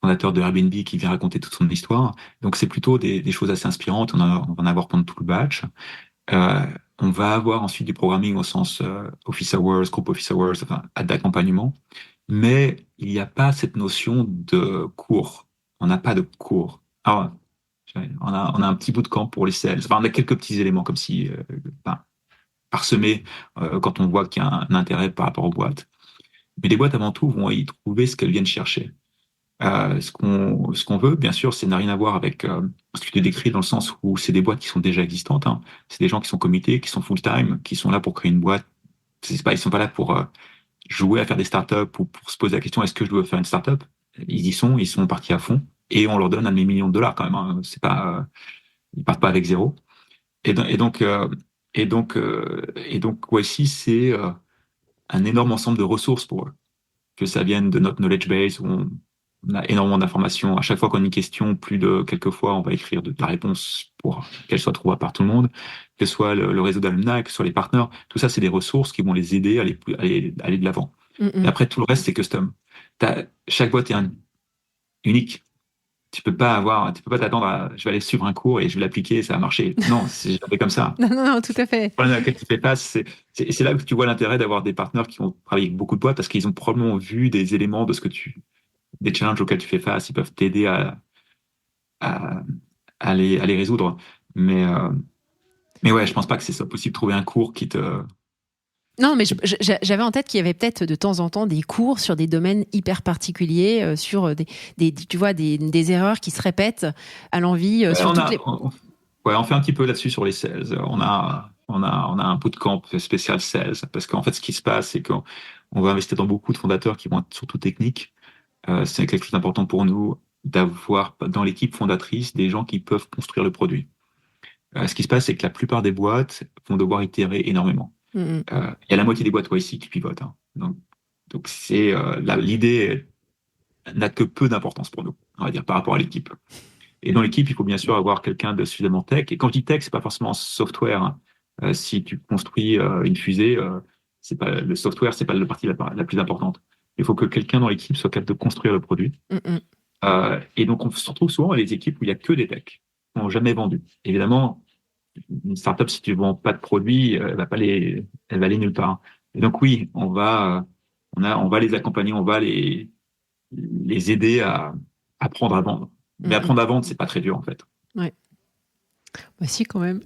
fondateur de Airbnb, qui vient raconter toute son histoire. Donc, c'est plutôt des choses assez inspirantes. On va en avoir pendant tout le batch. Euh, on va avoir ensuite du programming au sens office hours, group office hours, enfin, d'accompagnement. Mais il n'y a pas cette notion de cours. On n'a pas de cours. Alors, on a un petit bout de camp pour les sales. Enfin, on a quelques petits éléments comme si, enfin, parsemés quand on voit qu'il y a un intérêt par rapport aux boîtes. Mais les boîtes, avant tout, vont y trouver ce qu'elles viennent chercher. Ce qu'on veut, bien sûr, c'est n'a rien à voir avec ce que tu décris dans le sens où c'est des boîtes qui sont déjà existantes, hein. C'est des gens qui sont committés, qui sont full-time, qui sont là pour créer une boîte. Ils sont pas là pour jouer à faire des startups ou pour se poser la question est-ce que je dois faire une startup? Ils sont partis à fond et on leur donne un demi-million de dollars quand même, hein. C'est pas, ils partent pas avec zéro. Et, don- et donc, euh, et donc, voici, c'est un énorme ensemble de ressources pour eux, que ça vienne de notre knowledge base où on a énormément d'informations. À chaque fois qu'on a une question, plus de quelques fois, on va écrire la réponse pour qu'elle soit trouvable par tout le monde, que ce soit le réseau d'alumni, que ce soit les partenaires. Tout ça, c'est des ressources qui vont les aider à aller de l'avant. Et Mhm. après, tout le reste, c'est custom. Chaque boîte est unique. Tu peux pas t'attendre à, je vais aller suivre un cours et je vais l'appliquer et ça va marcher. Non, c'est jamais comme ça. Non, non, non, tout à fait. Le problème auquel tu fais face, c'est là que tu vois l'intérêt d'avoir des partenaires qui ont travaillé avec beaucoup de boîtes parce qu'ils ont probablement vu des éléments de des challenges auxquels tu fais face, ils peuvent t'aider à, à les résoudre. Mais, euh, mais ouais, je pense pas que c'est ça possible de trouver un cours qui te. Non, mais j'avais en tête qu'il y avait peut-être de temps en temps des cours sur des domaines hyper particuliers, sur tu vois, des erreurs qui se répètent à l'envi Ouais, sur toutes les... ouais, on fait un petit peu là-dessus sur les sales. On a un bootcamp spécial sales parce qu'en fait, ce qui se passe, c'est qu'on va investir dans beaucoup de fondateurs qui vont être surtout techniques. C'est quelque chose d'important pour nous d'avoir dans l'équipe fondatrice des gens qui peuvent construire le produit. Ce qui se passe, c'est que la plupart des boîtes vont devoir itérer énormément. Mm, Il y a la moitié des boîtes ici qui pivotent, hein. Donc c'est l'idée n'a que peu d'importance pour nous, on va dire, par rapport à l'équipe. Et dans l'équipe, il faut bien sûr avoir quelqu'un de suffisamment tech. Et quand je dis tech, c'est pas forcément software, hein. Si tu construis une fusée, c'est pas le software, c'est pas la partie la plus importante. Il faut que quelqu'un dans l'équipe soit capable de construire le produit. mm, mm, Et donc, on se retrouve souvent dans les équipes où il y a que des techs qui n'ont jamais vendu. Évidemment, une startup, si tu vends pas de produits, elle va aller nulle part. Et donc oui, on va les accompagner, on va les aider à apprendre à vendre. mm, Mais mm. apprendre à vendre, c'est pas très dur en fait. Ouais. Bah si, quand même.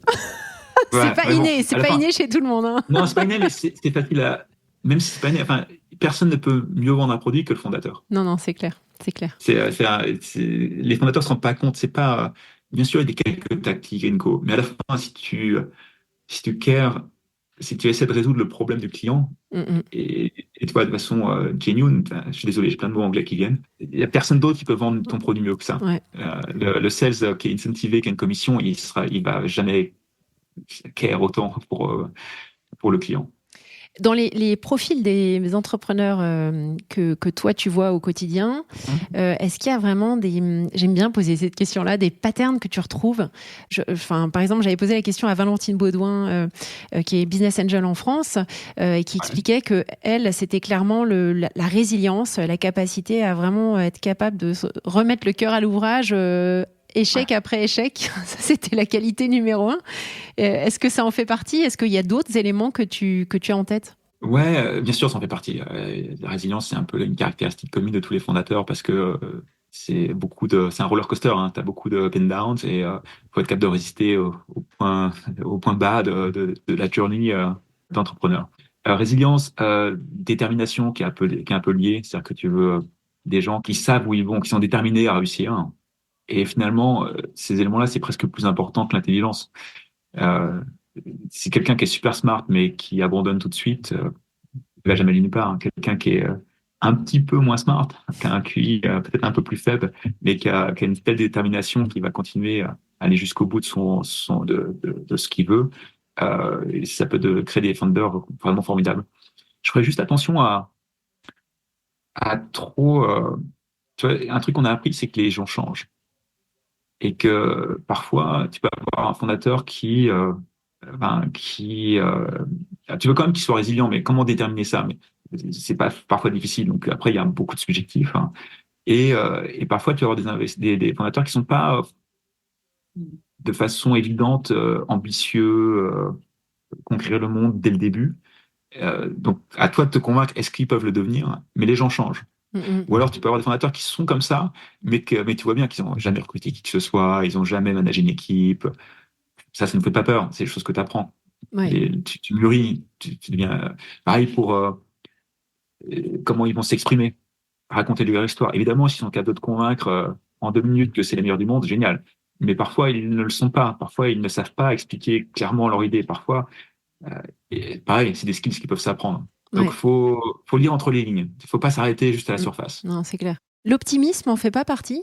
Ouais, mais bon, C'est à la pas fin, inné chez tout le monde, hein. non, c'est pas inné, mais c'est facile à, même si c'est pas inné, enfin, personne ne peut mieux vendre un produit que le fondateur. Non, non, c'est clair, c'est clair. Les fondateurs se rendent pas compte, c'est pas, bien sûr, il y a des quelques tactiques and go, mais à la fin, si tu cares, si tu essaies de résoudre le problème du client, Mm, mm. et tu vois, de façon genuine, enfin, je suis désolé, j'ai plein de mots anglais qui viennent, il y a personne d'autre qui peut vendre ton produit mieux que ça. Ouais. Le sales qui est incentivé, qui a une commission, il va jamais care autant pour le client. Dans les profils des entrepreneurs que toi tu vois au quotidien, est-ce qu'il y a vraiment j'aime bien poser cette question-là, des patterns que tu retrouves? Par exemple, j'avais posé la question à Valentine Baudouin, qui est Business Angel en France, et qui expliquait que elle, c'était clairement la résilience, la capacité à vraiment être capable de remettre le cœur à l'ouvrage. Échec après échec, ça c'était la qualité numéro 1. Est-ce que ça en fait partie? Est-ce qu'il y a d'autres éléments que tu as en tête? Ouais, bien sûr, ça en fait partie. La résilience, c'est un peu une caractéristique commune de tous les fondateurs parce que c'est un roller coaster. Hein. Tu as beaucoup de up and downs et faut être capable de résister au point bas de la journey d'entrepreneur. Résilience, détermination qui est un peu lié, c'est-à-dire que tu veux des gens qui savent où ils vont, qui sont déterminés à réussir. Et finalement, ces éléments-là, c'est presque plus important que l'intelligence. Euh, Si quelqu'un qui est super smart mais qui abandonne tout de suite, il va jamais aller nulle part. Hein. Quelqu'un qui est un petit peu moins smart, qui a un QI peut-être un peu plus faible, mais qui a une telle détermination qu'il va continuer à aller jusqu'au bout de ce qu'il veut. Et ça peut créer des founders vraiment formidables. Je ferais juste attention à trop. Tu vois, un truc qu'on a appris, c'est que les gens changent et que parfois tu peux avoir un fondateur tu veux quand même qu'il soit résilient, mais comment déterminer ça? Mais c'est pas parfois difficile. Donc après, il y a beaucoup de subjectifs. Hein. Et parfois, tu vas avoir des fondateurs qui sont pas de façon évidente ambitieux, conquérir le monde dès le début. Donc à toi de te convaincre, est-ce qu'ils peuvent le devenir? Mais les gens changent. Ou alors tu peux avoir des fondateurs qui sont comme ça, mais tu vois bien qu'ils n'ont jamais recruté qui que ce soit, ils n'ont jamais managé une équipe. Ça ne fait pas peur. C'est des choses que tu apprends. Ouais. Et tu mûris, tu deviens pareil pour comment ils vont s'exprimer, raconter leur histoire. Évidemment, s'ils sont capables de te convaincre en 2 minutes que c'est les meilleurs du monde, génial. Mais parfois, ils ne le sont pas. Parfois, ils ne savent pas expliquer clairement leur idée. Parfois, et pareil, c'est des skills qui peuvent s'apprendre. Donc, Ouais. faut lire entre les lignes. Il faut pas s'arrêter juste à la surface. Non, c'est clair. L'optimisme en fait pas partie?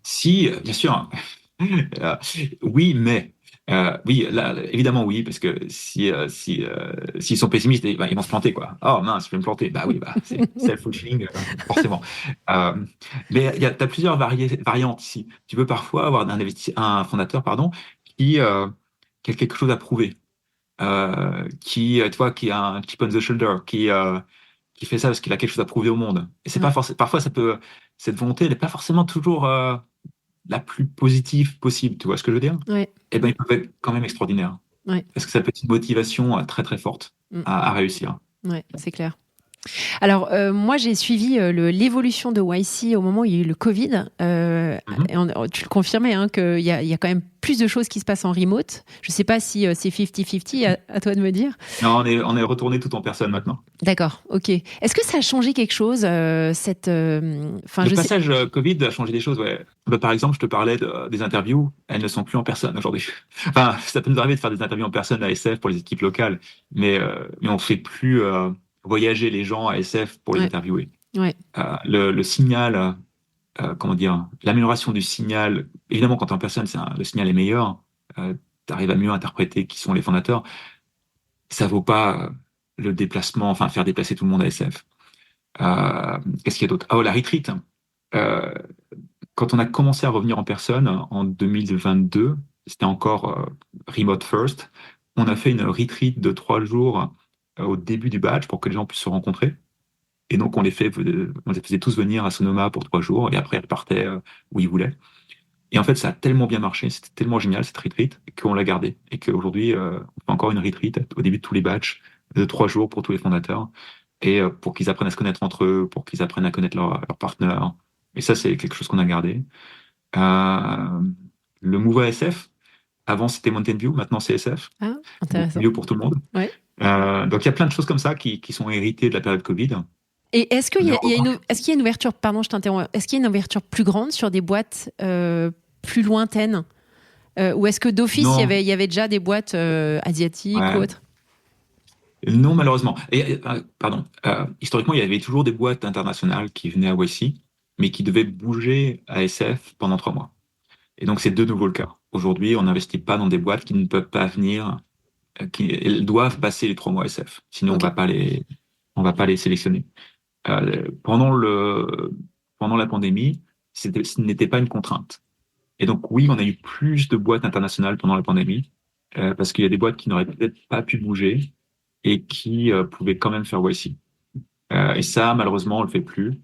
Si, bien sûr. Oui, mais oui, là, évidemment oui, parce que s'ils sont pessimistes, ils vont se planter quoi. Oh mince, je vais me planter. Bah oui, bah c'est self-fulfilling, forcément. Euh, mais t'as plusieurs variantes ici. Tu peux parfois avoir un fondateur, pardon, qui a quelque chose à prouver, tu vois, qui a un chip on the shoulder, qui fait ça parce qu'il a quelque chose à prouver au monde. Et c'est pas Ouais. forcément, parfois cette volonté, elle n'est pas forcément toujours la plus positive possible. Tu vois ce que je veux dire? Ouais. Eh ben, ils peuvent être quand même extraordinaires. Ouais. Parce que ça peut être une motivation très très forte Mm. à réussir. Ouais, c'est clair. Alors, moi, j'ai suivi l'évolution de YC au moment où il y a eu le Covid. Mhm. Et tu le confirmais, hein, qu'il y a quand même plus de choses qui se passent en remote. Je ne sais pas si c'est 50-50, à toi de me dire. Non, on est retourné tout en personne maintenant. D'accord, ok. Est-ce que ça a changé quelque chose, Le je sais. passage Covid a changé des choses, ouais. Bah, par exemple, je te parlais des interviews, elles ne sont plus en personne aujourd'hui. Enfin, ça peut nous arriver de faire des interviews en personne à SF pour les équipes locales, mais on ne fait plus voyager les gens à SF pour les Ouais, interviewer. ouais, Le signal, comment dire, l'amélioration du signal, évidemment, quand tu es en personne, le signal est meilleur, tu arrives à mieux interpréter qui sont les fondateurs. Ça vaut pas le déplacement, enfin, faire déplacer tout le monde à SF. Qu'est-ce qu'il y a d'autre? Oh, la retreat. Euh, Quand on a commencé à revenir en personne en 2022, c'était encore remote first, on a fait une retreat de 3 jours au début du batch pour que les gens puissent se rencontrer. Et donc, on les faisait tous venir à Sonoma pour 3 jours et après, ils repartaient où ils voulaient. Et en fait, ça a tellement bien marché, c'était tellement génial cette retreat qu'on l'a gardé. Et qu'aujourd'hui, on fait encore une retreat au début de tous les batchs de 3 jours pour tous les fondateurs et pour qu'ils apprennent à se connaître entre eux, pour qu'ils apprennent à connaître leur partenaire. Et ça, c'est quelque chose qu'on a gardé. Euh, le Move SF, avant c'était Mountain View, maintenant c'est SF. ah, Donc intéressant. mieux pour tout le monde. Ouais. Donc il y a plein de choses comme ça qui sont héritées de la période Covid. Et est-ce qu'il y Mais a, en il y a revanche, est-ce qu'il y a une ouverture, pardon, je t'interromps, est-ce qu'il y a une ouverture plus grande sur des boîtes plus lointaines? Ou est-ce que d'office, non, il y avait déjà des boîtes asiatiques ou ouais, autres? non malheureusement. Pardon. Historiquement, il y avait toujours des boîtes internationales qui venaient à YC, mais qui devaient bouger à SF pendant 3 mois. Et donc c'est de nouveau le cas. Aujourd'hui, on n'investit pas dans des boîtes qui ne peuvent pas venir elles doivent passer les 3 mois SF. Sinon, Ok. on va pas les sélectionner. Euh, pendant le, pendant la pandémie, ce n'était pas une contrainte. Et donc, oui, on a eu plus de boîtes internationales pendant la pandémie, parce qu'il y a des boîtes qui n'auraient peut-être pas pu bouger et qui pouvaient quand même faire YC. Et ça, malheureusement, on le fait plus.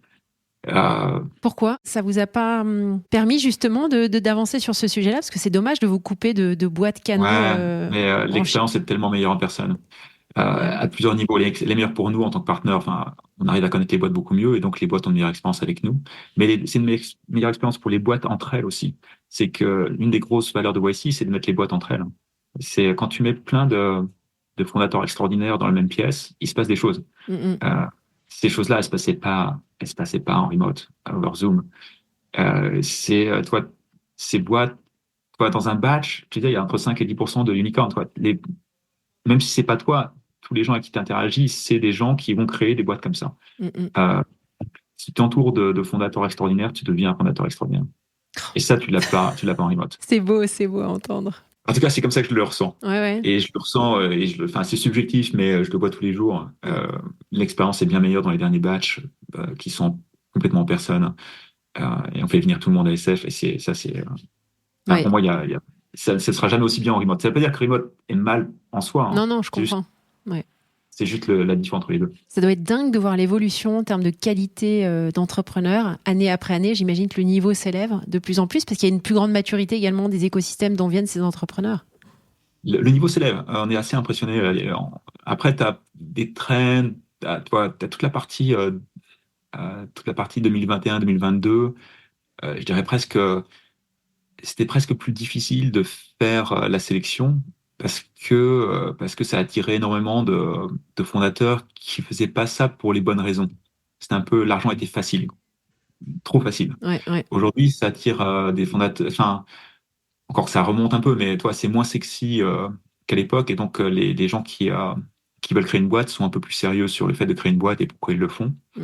Euh, Pourquoi ça vous a pas permis justement d'avancer sur ce sujet-là? Parce que c'est dommage de vous couper de boîtes canaux ouais, mais en Chine. l'expérience est tellement meilleure en personne. Ouais. À plusieurs niveaux. Les meilleurs pour nous en tant que partenaire, enfin, on arrive à connaître les boîtes beaucoup mieux et donc les boîtes ont une meilleure expérience avec nous. Mais c'est une meilleure expérience pour les boîtes entre elles aussi. C'est que l'une des grosses valeurs de YC, c'est de mettre les boîtes entre elles. C'est quand tu mets plein de fondateurs extraordinaires dans la même pièce, il se passe des choses. Mm, mm. Euh, Ces choses-là, elles se passaient pas en remote, over Zoom. Toi, ces boîtes, toi, dans un batch, tu dis, il y a entre 5 et 10% de unicorns, toi. Même si c'est pas toi, tous les gens avec qui tu interagis, c'est des gens qui vont créer des boîtes comme ça. Mm, mm. Euh, Si tu t'entoures de fondateurs extraordinaires, tu deviens un fondateur extraordinaire. Et ça, tu l'as pas en remote. C'est beau à entendre. En tout cas, c'est comme ça que je le ressens. Ouais, ouais. Et je le ressens, enfin, c'est subjectif, mais je le vois tous les jours. Mm. L'expérience est bien meilleure dans les derniers batchs, qui sont complètement en personne. Et on fait venir tout le monde à SF. Et enfin, Ouais. pour moi, ça ne sera jamais aussi bien en remote. Ça ne veut pas dire que remote est mal en soi, hein. Non, non, je comprends. Ouais. C'est juste la différence entre les deux. Ça doit être dingue de voir l'évolution en termes de qualité d'entrepreneur. Année après année, j'imagine que le niveau s'élève de plus en plus parce qu'il y a une plus grande maturité également des écosystèmes dont viennent ces entrepreneurs. Le niveau s'élève. On est assez impressionné. Après, tu as des trends. T'as toute la partie 2021-2022. Je dirais presque, c'était presque plus difficile de faire la sélection parce que ça attirait énormément de fondateurs qui faisaient pas ça pour les bonnes raisons. C'était un peu, l'argent était facile, trop facile. Ouais, ouais. Aujourd'hui, ça attire des fondateurs. Enfin, encore que ça remonte un peu, mais toi, c'est moins sexy qu'à l'époque, et donc les gens qui veulent créer une boîte sont un peu plus sérieux sur le fait de créer une boîte et pourquoi ils le font. Mm.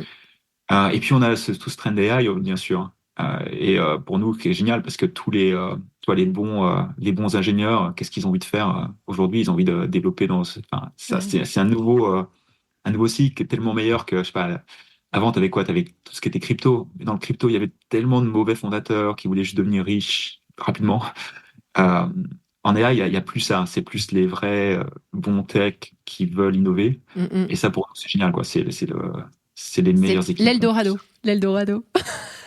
Et puis on a tout ce trend AI, bien sûr. Pour nous, qui est génial, parce que les bons ingénieurs, qu'est-ce qu'ils ont envie de faire aujourd'hui? Ils ont envie de développer enfin, ça, Ouais. c'est un nouveau cycle qui est tellement meilleur que, je sais pas, avant, t'avais quoi? T'avais tout ce qui était crypto. Mais dans le crypto, il y avait tellement de mauvais fondateurs qui voulaient juste devenir riches rapidement. Euh, En AI, il y a plus ça. C'est plus les vrais bons tech qui veulent innover. Mm, mm. Et ça, pour nous, c'est génial, quoi. C'est les C'est meilleures équipes. l'Eldorado. L'Eldorado.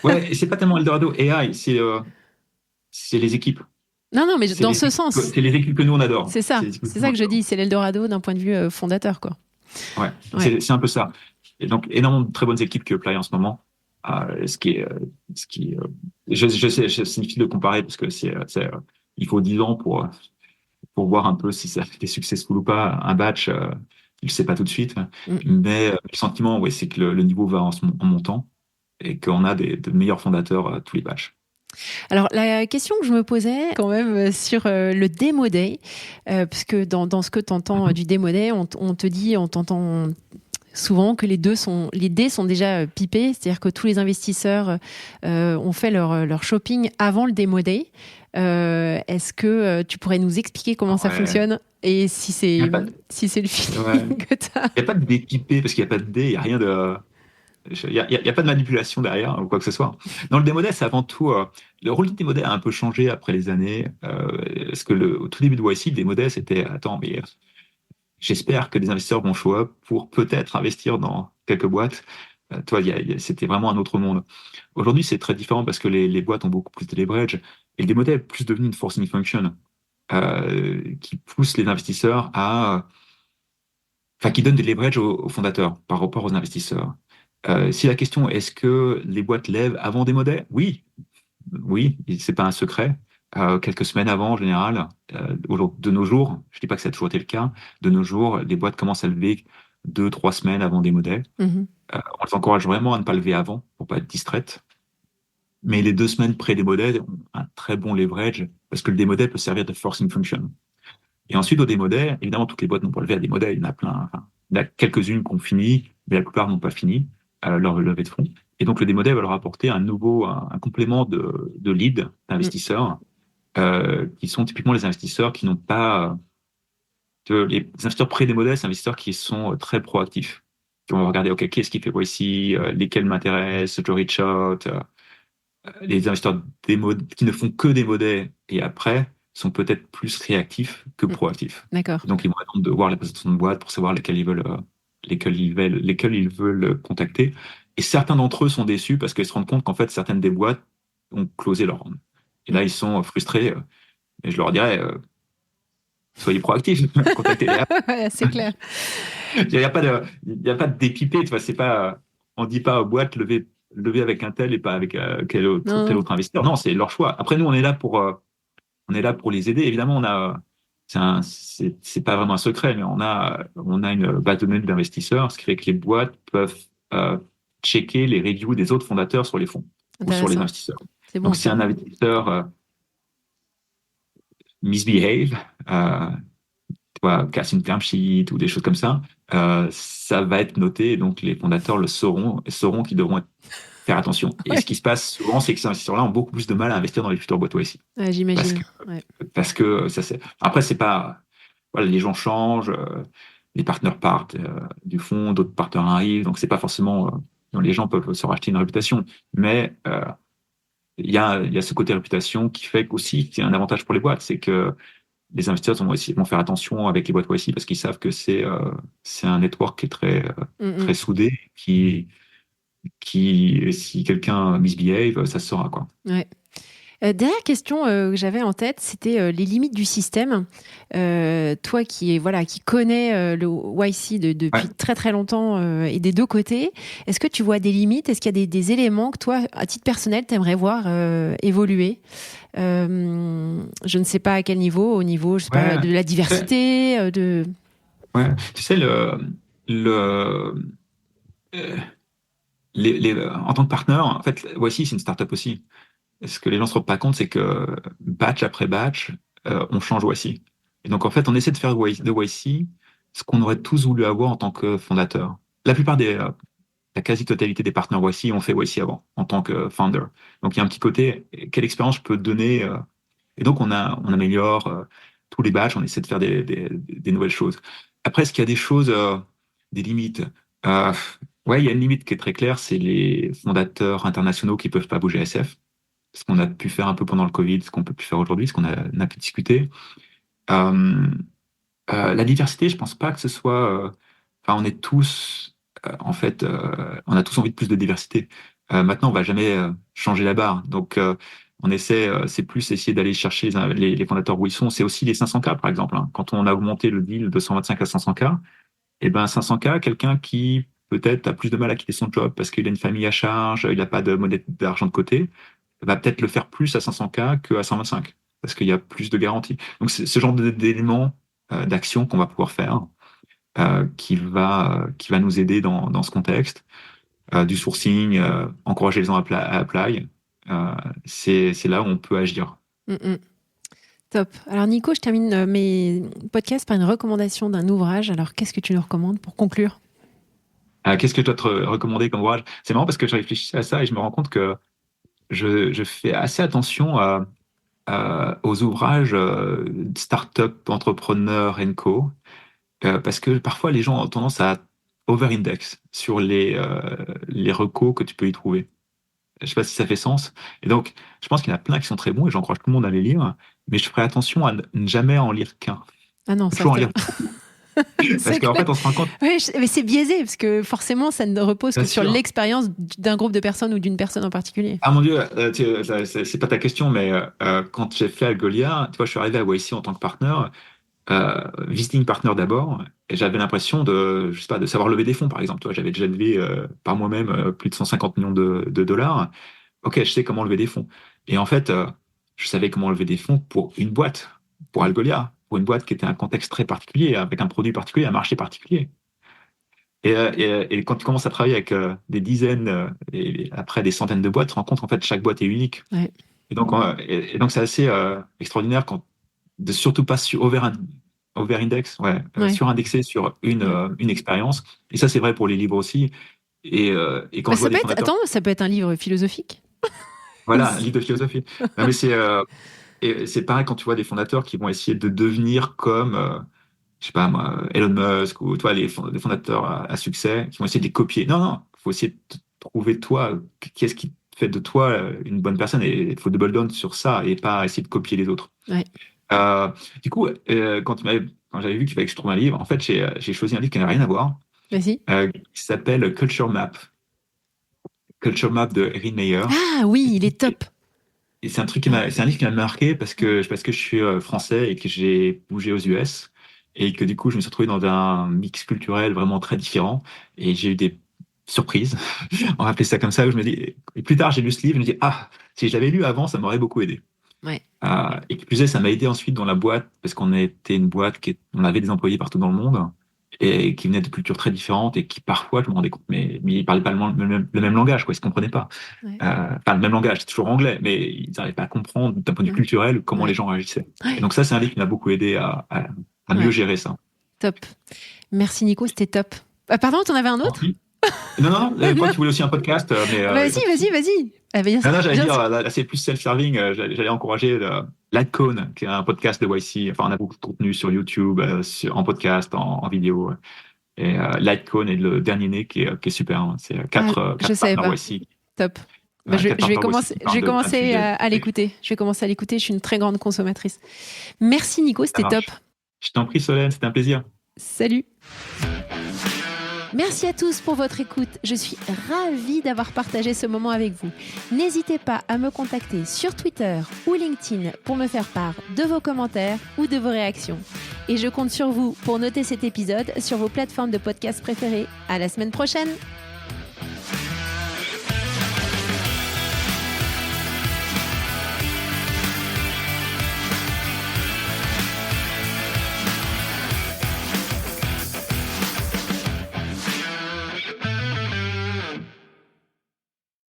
Ouais, et c'est pas tellement Eldorado AI, c'est les équipes. Non, non, mais C'est dans les ce équipes, sens. c'est les équipes que nous on adore. C'est ça. C'est les équipes C'est nous ça que je adore. dis. C'est l'Eldorado d'un point de vue fondateur, quoi. Ouais, Ouais. c'est un peu ça. Et donc énormément de très bonnes équipes qui apply en ce moment. Ce qui est, ce qui, je sais, c'est difficile de comparer parce que il faut 10 ans pour voir un peu si ça a été successful ou pas. Un batch, je sais pas tout de suite. Mm. Mais le sentiment, ouais, c'est que le niveau va en montant et qu'on a de meilleurs fondateurs tous les batchs. Alors, la question que je me posais quand même sur le Demo Day, parce que dans ce que tu entends du Demo Day, on te dit, on t'entend souvent que les dés sont déjà pipés, c'est-à-dire que tous les investisseurs ont fait leur shopping avant le Demo Day. Est-ce que tu pourrais nous expliquer comment ça Ouais. fonctionne et si Il y c'est a pas, si c'est le feeling ouais. que tu as? Il y a pas de dépipé parce qu'il n'y a pas de dé, il n'y a rien de. Il y a pas de manipulation derrière ou quoi que ce soit. Dans le démodé, c'est avant tout. Le rôle du démodé a un peu changé après les années. Parce que au tout début de YC, le démodé, c'était attends, mais j'espère que des investisseurs vont show up pour peut-être investir dans quelques boîtes. C'était vraiment un autre monde. Aujourd'hui, c'est très différent parce que les boîtes ont beaucoup plus de leverage et le démodé est plus devenu une forcing function qui pousse les investisseurs enfin, qui donne des leverage aux fondateurs par rapport aux investisseurs. Si la question est-ce que les boîtes lèvent avant des modèles? Oui, oui, c'est pas un secret. Quelques semaines avant, en général, de nos jours, je dis pas que ça a toujours été le cas, de nos jours, les boîtes commencent à lever 2, 3 semaines avant des modèles. Mhm. On les encourage vraiment à ne pas lever avant pour pas être distraites. Mais les 2 semaines près des modèles ont un très bon leverage parce que le démodèle peut servir de forcing function. Et ensuite, au démodèle, évidemment, toutes les boîtes n'ont pas levé à des modèles. Il y en a plein. Enfin, il y en a quelques-unes qui ont fini, mais la plupart n'ont pas fini leur levée de fonds. Et donc, le démodèle va leur apporter un complément de lead d'investisseurs qui sont typiquement les investisseurs qui n'ont pas Les investisseurs pré-démodés, c'est des investisseurs qui sont très proactifs. Qui vont regarder, OK, qu'est-ce qui fait ici, lesquels m'intéressent, je reach out. Les investisseurs qui ne font que démodés et après sont peut-être plus réactifs que proactifs. D'accord. Donc, ils vont attendre de voir la présentation de boîte pour savoir lesquels ils veulent contacter. Et certains d'entre eux sont déçus parce qu'ils se rendent compte qu'en fait, certaines des boîtes ont closé leur round. Et là, ils sont frustrés. Et je leur dirais, soyez proactifs, contactez-les. C'est clair. Il n'y a pas de dépipé, tu vois, c'est pas, on dit pas aux boîtes, levez avec un tel et pas avec tel autre investisseur. Non, c'est leur choix. Après, nous, on est là pour les aider. Évidemment, c'est pas vraiment un secret, mais on a une base de données d'investisseurs, ce qui fait que les boîtes peuvent checker les reviews des autres fondateurs sur les fonds ou sur les investisseurs. C'est bon, donc, si un investisseur misbehave, casse une term sheet ou des choses comme ça, ça va être noté et donc les fondateurs le sauront qu'ils devront faire attention. Et ce qui se passe souvent, c'est que ces investisseurs-là ont beaucoup plus de mal à investir dans les futures boîtes YC. J'imagine. Parce que ça, après, c'est pas, voilà, les gens changent, les partenaires partent du fonds, d'autres partenaires arrivent, donc c'est pas forcément, les gens peuvent se racheter une réputation, mais il y a ce côté réputation qui fait qu'aussi, c'est un avantage pour les boîtes, c'est que les investisseurs vont faire attention avec les boîtes YC parce qu'ils savent que c'est un network qui est très soudé, qui si quelqu'un misbehave, ça se saura, quoi. Ouais. Dernière question que j'avais en tête, c'était les limites du système. Toi qui connais le YC depuis très très longtemps et des deux côtés, est-ce que tu vois des limites? Est-ce qu'il y a des éléments que toi, à titre personnel, tu aimerais voir évoluer? Je ne sais pas à quel niveau, au niveau je sais pas, de la diversité, Ouais, tu sais, en tant que partenaire, en fait, YC, c'est une startup aussi. Ce que les gens se rendent pas compte, c'est que batch après batch, on change YC. Et donc, en fait, on essaie de faire de YC ce qu'on aurait tous voulu avoir en tant que fondateur. La plupart la quasi-totalité des partenaires YC ont fait YC avant, en tant que founder. Donc, il y a un petit côté, quelle expérience je peux donner et donc, on améliore tous les batchs, on essaie de faire des nouvelles choses. Après, est-ce qu'il y a des choses, des limites? Il y a une limite qui est très claire, c'est les fondateurs internationaux qui peuvent pas bouger SF. Ce qu'on a pu faire un peu pendant le Covid, ce qu'on peut plus faire aujourd'hui, ce qu'on a pu discuter. La diversité, je pense pas que ce soit... on est tous... on a tous envie de plus de diversité. Maintenant, on va jamais changer la barre. Donc, on essaie, c'est plus essayer d'aller chercher les fondateurs où ils sont. C'est aussi les 500K, par exemple. Hein. Quand on a augmenté le deal de 125 à 500K, 500K, quelqu'un qui peut-être a plus de mal à quitter son job parce qu'il a une famille à charge, il n'a pas de monnaie d'argent de côté, va peut-être le faire plus à 500K qu'à 125 parce qu'il y a plus de garanties. Donc, c'est ce genre d'éléments d'action qu'on va pouvoir faire qui va nous aider dans ce contexte. Du sourcing, encourager les gens à apply. C'est là où on peut agir. Top. Alors Nico, je termine mes podcasts par une recommandation d'un ouvrage. Alors qu'est-ce que tu nous recommandes pour conclure? Qu'est-ce que je dois te recommander comme ouvrage? C'est marrant parce que je réfléchis à ça et je me rends compte que je fais assez attention aux ouvrages Startup, Entrepreneur & Co. Parce que parfois les gens ont tendance à over-index sur les recos que tu peux y trouver. Je sais pas si ça fait sens. Et donc, je pense qu'il y en a plein qui sont très bons et j'encourage tout le monde à les lire, mais je ferai attention à ne jamais en lire qu'un. Ah non, ça toujours en lire. Parce qu'en fait, on se rend compte. Oui, mais c'est biaisé parce que forcément, ça ne repose que sur l'expérience d'un groupe de personnes ou d'une personne en particulier. Ah mon Dieu, c'est pas ta question, mais quand j'ai fait Algolia, tu vois, je suis arrivé à YC en tant que partenaire, visiting partner d'abord, et j'avais l'impression je sais pas, de savoir lever des fonds, par exemple. Tu vois, j'avais déjà levé par moi-même plus de 150 millions de dollars. Ok, je sais comment lever des fonds. Et en fait, je savais comment lever des fonds pour une boîte, pour Algolia, pour une boîte qui était un contexte très particulier, avec un produit particulier, un marché particulier. Et quand tu commences à travailler avec des dizaines et après des centaines de boîtes, tu te rends compte qu'en fait, chaque boîte est unique. Ouais. Et donc, c'est assez extraordinaire de surtout pas over-index, surindexer sur une expérience. Et ça, c'est vrai pour les livres aussi. Et quand je vois des fondateurs... Attends, ça peut être un livre philosophique. Voilà, un livre de philosophie. Non, mais c'est pareil quand tu vois des fondateurs qui vont essayer de devenir comme... je sais pas moi, Elon Musk ou toi, les fondateurs à succès qui vont essayer de les copier. Non, il faut essayer de trouver toi, qu'est-ce qui fait de toi une bonne personne et il faut double down sur ça et pas essayer de copier les autres. Ouais. Euh, du coup, quand j'avais vu qu'il fallait que je trouve un livre, en fait, j'ai choisi un livre qui n'a rien à voir, Vas-y. qui s'appelle Culture Map. Culture Map de Erin Meyer. Ah oui, il est top. Et c'est un livre qui m'a marqué parce que je suis français et que j'ai bougé aux US et que du coup, je me suis retrouvé dans un mix culturel vraiment très différent et j'ai eu des surprises. On va appeler ça comme ça. Où je me dis, et plus tard, j'ai lu ce livre, je me dis, ah, si je l'avais lu avant, ça m'aurait beaucoup aidé. Ouais. Et qui plus est, ça m'a aidé ensuite dans la boîte parce qu'on était une boîte on avait des employés partout dans le monde et qui venaient de cultures très différentes et qui parfois, je me rendais compte, mais ils parlaient pas le même langage, quoi, ils se comprenaient pas. Ouais. Enfin, le même langage, c'est toujours anglais, mais ils n'arrivaient pas à comprendre d'un point de vue culturel comment les gens réagissaient. Ouais. Et donc ça, c'est un livre qui m'a beaucoup aidé à mieux gérer ça. Top. Merci Nico, c'était top. Pardon, t'en avais un autre? Non, toi tu voulais aussi un podcast, mais... Vas-y. Non, j'allais dire, là, c'est plus self-serving, j'allais encourager Litecoin, qui est un podcast de YC. Enfin, on a beaucoup de contenu sur YouTube, en podcast, en vidéo. Et Litecoin est le dernier né qui est super. Hein. C'est 4 partenaires YC. Top. Je vais commencer à l'écouter. Je suis une très grande consommatrice. Merci Nico, c'était top. Je t'en prie Solène, c'était un plaisir. Salut. Merci à tous pour votre écoute. Je suis ravie d'avoir partagé ce moment avec vous. N'hésitez pas à me contacter sur Twitter ou LinkedIn pour me faire part de vos commentaires ou de vos réactions. Et je compte sur vous pour noter cet épisode sur vos plateformes de podcast préférées. À la semaine prochaine.